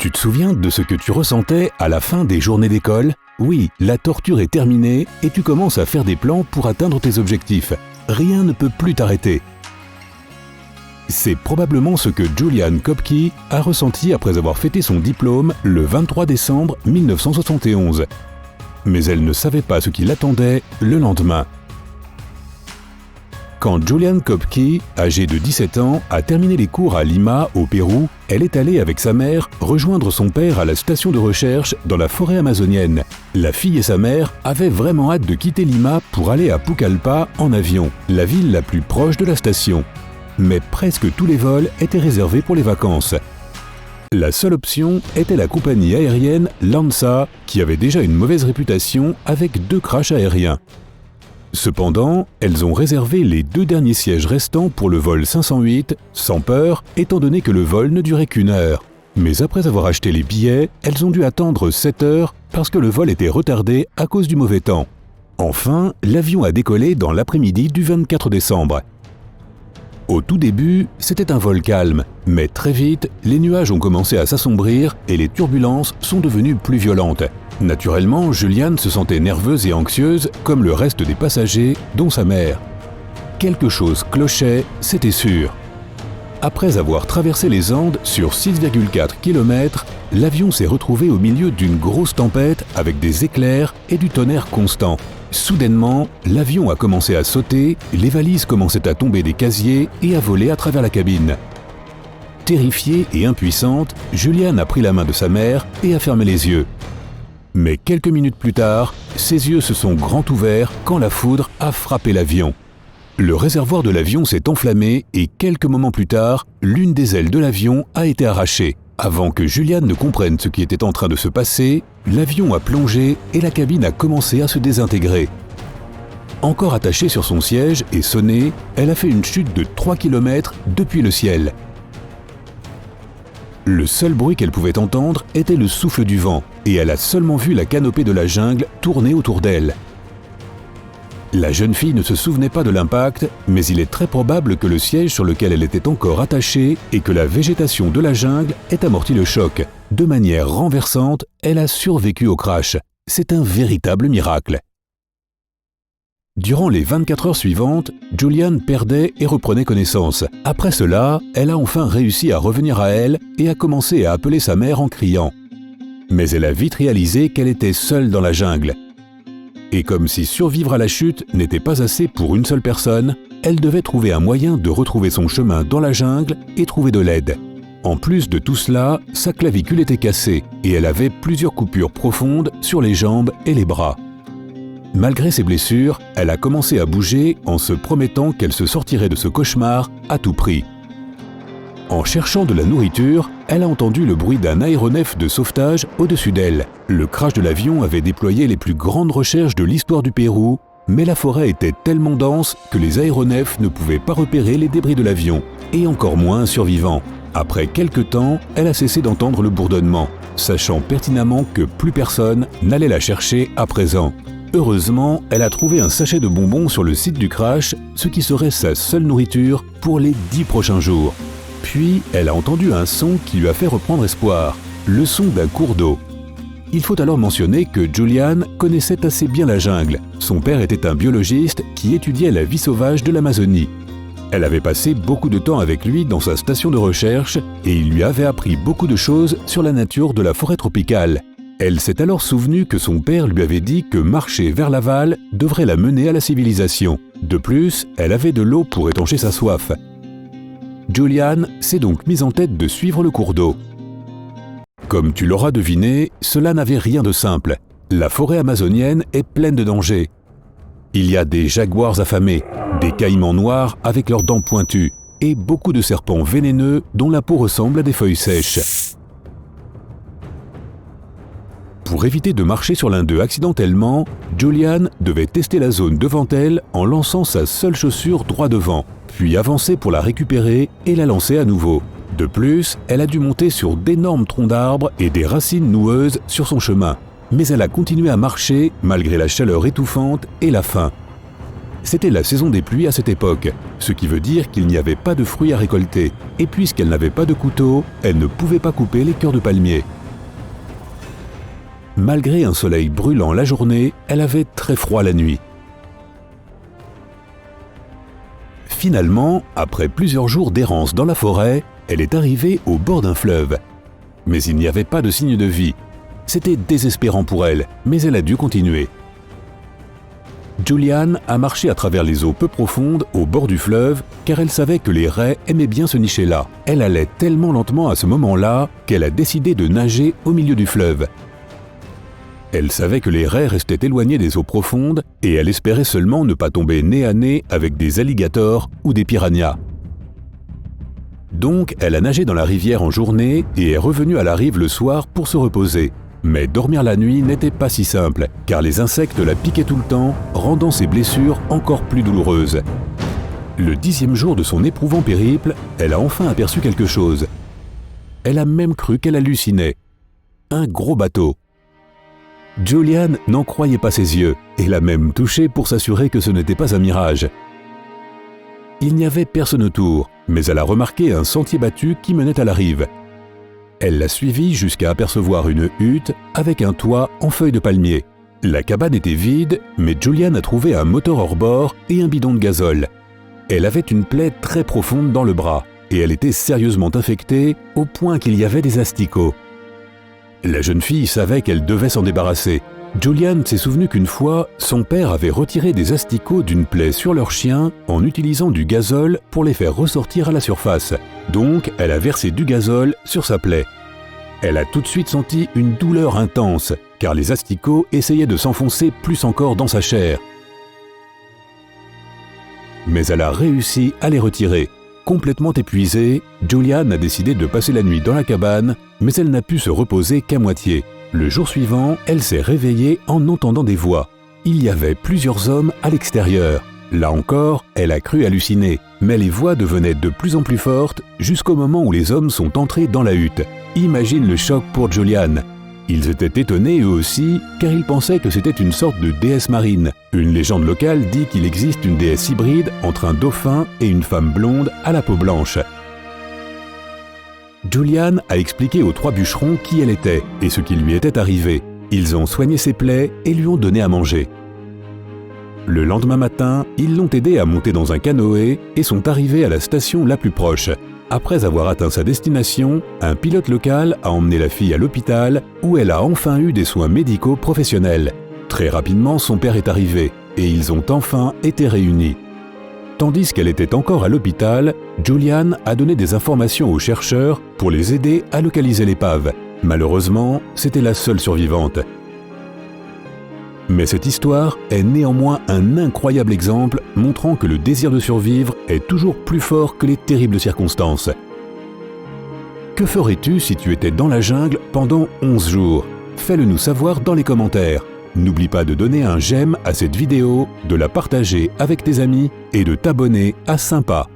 Tu te souviens de ce que tu ressentais à la fin des journées d'école? Oui, la torture est terminée et tu commences à faire des plans pour atteindre tes objectifs. Rien ne peut plus t'arrêter. C'est probablement ce que Julianne Koepke a ressenti après avoir fêté son diplôme le 23 décembre 1971. Mais elle ne savait pas ce qui l'attendait le lendemain. Quand Julianne Koepke, âgée de 17 ans, a terminé les cours à Lima, au Pérou, elle est allée avec sa mère rejoindre son père à la station de recherche dans la forêt amazonienne. La fille et sa mère avaient vraiment hâte de quitter Lima pour aller à Pucallpa en avion, la ville la plus proche de la station. Mais presque tous les vols étaient réservés pour les vacances. La seule option était la compagnie aérienne LANSA, qui avait déjà une mauvaise réputation avec 2 crashs aériens. Cependant, elles ont réservé les 2 derniers sièges restants pour le vol 508, sans peur, étant donné que le vol ne durait qu'1 heure. Mais après avoir acheté les billets, elles ont dû attendre 7 heures parce que le vol était retardé à cause du mauvais temps. Enfin, l'avion a décollé dans l'après-midi du 24 décembre. Au tout début, c'était un vol calme, mais très vite, les nuages ont commencé à s'assombrir et les turbulences sont devenues plus violentes. Naturellement, Julianne se sentait nerveuse et anxieuse, comme le reste des passagers, dont sa mère. Quelque chose clochait, c'était sûr. Après avoir traversé les Andes sur 6,4 km, l'avion s'est retrouvé au milieu d'une grosse tempête avec des éclairs et du tonnerre constant. Soudainement, l'avion a commencé à sauter, les valises commençaient à tomber des casiers et à voler à travers la cabine. Terrifiée et impuissante, Julianne a pris la main de sa mère et a fermé les yeux. Mais quelques minutes plus tard, ses yeux se sont grands ouverts quand la foudre a frappé l'avion. Le réservoir de l'avion s'est enflammé et quelques moments plus tard, l'une des ailes de l'avion a été arrachée. Avant que Julianne ne comprenne ce qui était en train de se passer, l'avion a plongé et la cabine a commencé à se désintégrer. Encore attachée sur son siège et sonnée, elle a fait une chute de 3 km depuis le ciel. Le seul bruit qu'elle pouvait entendre était le souffle du vent, et elle a seulement vu la canopée de la jungle tourner autour d'elle. La jeune fille ne se souvenait pas de l'impact, mais il est très probable que le siège sur lequel elle était encore attachée et que la végétation de la jungle ait amorti le choc. De manière renversante, elle a survécu au crash. C'est un véritable miracle. Durant les 24 heures suivantes, Julianne perdait et reprenait connaissance. Après cela, elle a enfin réussi à revenir à elle et a commencé à appeler sa mère en criant. Mais elle a vite réalisé qu'elle était seule dans la jungle. Et comme si survivre à la chute n'était pas assez pour une seule personne, elle devait trouver un moyen de retrouver son chemin dans la jungle et trouver de l'aide. En plus de tout cela, sa clavicule était cassée et elle avait plusieurs coupures profondes sur les jambes et les bras. Malgré ses blessures, elle a commencé à bouger en se promettant qu'elle se sortirait de ce cauchemar à tout prix. En cherchant de la nourriture, elle a entendu le bruit d'un aéronef de sauvetage au-dessus d'elle. Le crash de l'avion avait déployé les plus grandes recherches de l'histoire du Pérou, mais la forêt était tellement dense que les aéronefs ne pouvaient pas repérer les débris de l'avion, et encore moins un survivant. Après quelque temps, elle a cessé d'entendre le bourdonnement, sachant pertinemment que plus personne n'allait la chercher à présent. Heureusement, elle a trouvé un sachet de bonbons sur le site du crash, ce qui serait sa seule nourriture pour les 10 prochains jours. Puis, elle a entendu un son qui lui a fait reprendre espoir, le son d'un cours d'eau. Il faut alors mentionner que Julianne connaissait assez bien la jungle. Son père était un biologiste qui étudiait la vie sauvage de l'Amazonie. Elle avait passé beaucoup de temps avec lui dans sa station de recherche et il lui avait appris beaucoup de choses sur la nature de la forêt tropicale. Elle s'est alors souvenue que son père lui avait dit que marcher vers l'aval devrait la mener à la civilisation. De plus, elle avait de l'eau pour étancher sa soif. Julianne s'est donc mise en tête de suivre le cours d'eau. Comme tu l'auras deviné, cela n'avait rien de simple. La forêt amazonienne est pleine de dangers. Il y a des jaguars affamés, des caïmans noirs avec leurs dents pointues et beaucoup de serpents vénéneux dont la peau ressemble à des feuilles sèches. Pour éviter de marcher sur l'un d'eux accidentellement, Julianne devait tester la zone devant elle en lançant sa seule chaussure droit devant, puis avancer pour la récupérer et la lancer à nouveau. De plus, elle a dû monter sur d'énormes troncs d'arbres et des racines noueuses sur son chemin. Mais elle a continué à marcher malgré la chaleur étouffante et la faim. C'était la saison des pluies à cette époque, ce qui veut dire qu'il n'y avait pas de fruits à récolter. Et puisqu'elle n'avait pas de couteau, elle ne pouvait pas couper les cœurs de palmier. Malgré un soleil brûlant la journée, elle avait très froid la nuit. Finalement, après plusieurs jours d'errance dans la forêt, elle est arrivée au bord d'un fleuve. Mais il n'y avait pas de signe de vie. C'était désespérant pour elle, mais elle a dû continuer. Julian a marché à travers les eaux peu profondes au bord du fleuve car elle savait que les raies aimaient bien se nicher là. Elle allait tellement lentement à ce moment-là qu'elle a décidé de nager au milieu du fleuve. Elle savait que les raies restaient éloignées des eaux profondes et elle espérait seulement ne pas tomber nez à nez avec des alligators ou des piranhas. Donc, elle a nagé dans la rivière en journée et est revenue à la rive le soir pour se reposer. Mais dormir la nuit n'était pas si simple, car les insectes la piquaient tout le temps, rendant ses blessures encore plus douloureuses. Le 10e jour de son éprouvant périple, elle a enfin aperçu quelque chose. Elle a même cru qu'elle hallucinait. Un gros bateau. Julian n'en croyait pas ses yeux et l'a même touché pour s'assurer que ce n'était pas un mirage. Il n'y avait personne autour, mais elle a remarqué un sentier battu qui menait à la rive. Elle l'a suivi jusqu'à apercevoir une hutte avec un toit en feuilles de palmier. La cabane était vide, mais Julian a trouvé un moteur hors bord et un bidon de gazole. Elle avait une plaie très profonde dans le bras et elle était sérieusement infectée au point qu'il y avait des asticots. La jeune fille savait qu'elle devait s'en débarrasser. Julian s'est souvenu qu'une fois, son père avait retiré des asticots d'une plaie sur leur chien en utilisant du gazole pour les faire ressortir à la surface. Donc, elle a versé du gazole sur sa plaie. Elle a tout de suite senti une douleur intense, car les asticots essayaient de s'enfoncer plus encore dans sa chair. Mais elle a réussi à les retirer. Complètement épuisée, Julian a décidé de passer la nuit dans la cabane, mais elle n'a pu se reposer qu'à moitié. Le jour suivant, elle s'est réveillée en entendant des voix. Il y avait plusieurs hommes à l'extérieur. Là encore, elle a cru halluciner, mais les voix devenaient de plus en plus fortes jusqu'au moment où les hommes sont entrés dans la hutte. Imagine le choc pour Julian. Ils étaient étonnés eux aussi, car ils pensaient que c'était une sorte de déesse marine. Une légende locale dit qu'il existe une déesse hybride entre un dauphin et une femme blonde à la peau blanche. Julian a expliqué aux 3 bûcherons qui elle était et ce qui lui était arrivé. Ils ont soigné ses plaies et lui ont donné à manger. Le lendemain matin, ils l'ont aidé à monter dans un canoë et sont arrivés à la station la plus proche. Après avoir atteint sa destination, un pilote local a emmené la fille à l'hôpital où elle a enfin eu des soins médicaux professionnels. Très rapidement, son père est arrivé et ils ont enfin été réunis. Tandis qu'elle était encore à l'hôpital, Julian a donné des informations aux chercheurs pour les aider à localiser l'épave. Malheureusement, c'était la seule survivante. Mais cette histoire est néanmoins un incroyable exemple montrant que le désir de survivre est toujours plus fort que les terribles circonstances. Que ferais-tu si tu étais dans la jungle pendant 11 jours? Fais-le nous savoir dans les commentaires. N'oublie pas de donner un j'aime à cette vidéo, de la partager avec tes amis et de t'abonner à Sympa.